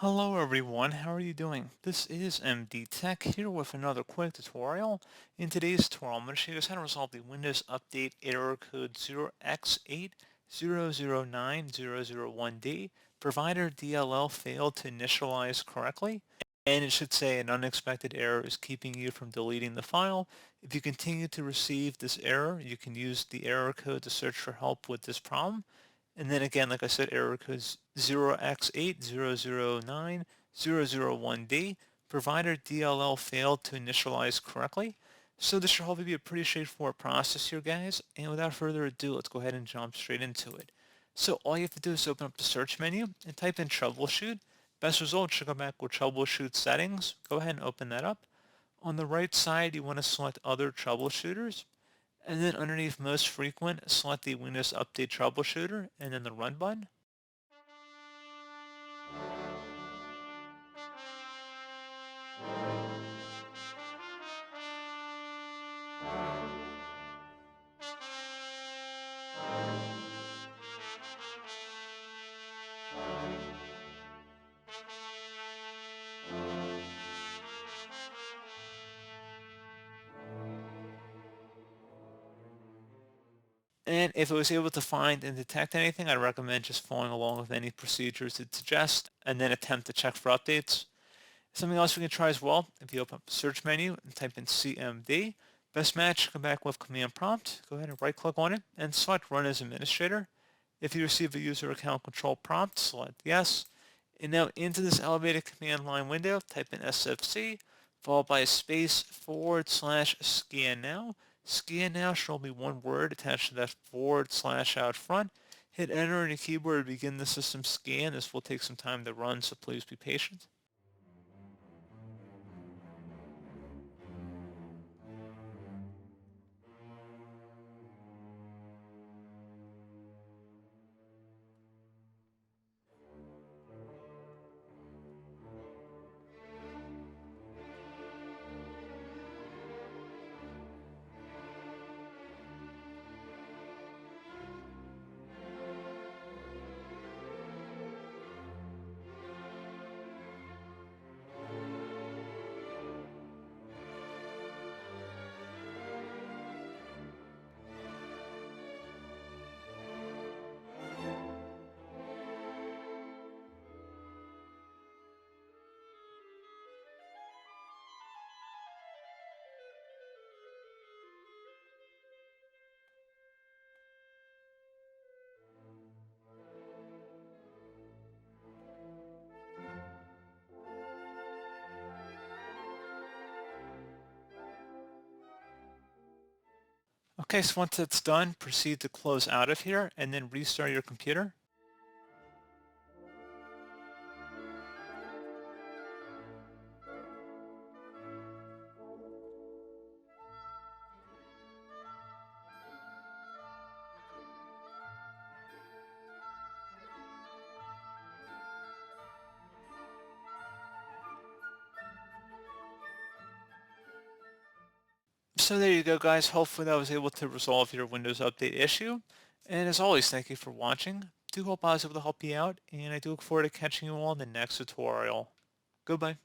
Hello everyone, how are you doing? This is MD Tech here with another quick tutorial. In today's tutorial, I'm going to show you guys how to resolve the Windows Update error code 0x8009001d. Provider DLL failed to initialize correctly, and it should say an unexpected error is keeping you from deleting the file. If you continue to receive this error, you can use the error code to search for help with this problem. And then again, like I said, error code 0x8009001d. Provider DLL failed to initialize correctly. So this should hopefully be a pretty straightforward process here, guys. And without further ado, let's go ahead and jump straight into it. So all you have to do is open up the search menu and type in troubleshoot. Best result should come back with troubleshoot settings. Go ahead and open that up. On the right side, you want to select other troubleshooters. And then underneath most frequent, select the Windows Update Troubleshooter and then the Run button. And if it was able to find and detect anything, I'd recommend just following along with any procedures it suggests and then attempt to check for updates. Something else we can try as well, if you open up the search menu and type in CMD, best match, come back with command prompt, go ahead and right click on it and select Run as Administrator. If you receive a user account control prompt, select yes. And now into this elevated command line window, type in SFC, followed by a space /scan now. Scan now should only be one word attached to that / out front. Hit enter on your keyboard to begin the system scan. This will take some time to run, so please be patient. Okay, so once that's done, proceed to close out of here and then restart your computer. So there you go, guys. Hopefully that was able to resolve your Windows Update issue. And as always, thank you for watching. Do hope I was able to help you out, and I do look forward to catching you all in the next tutorial. Goodbye.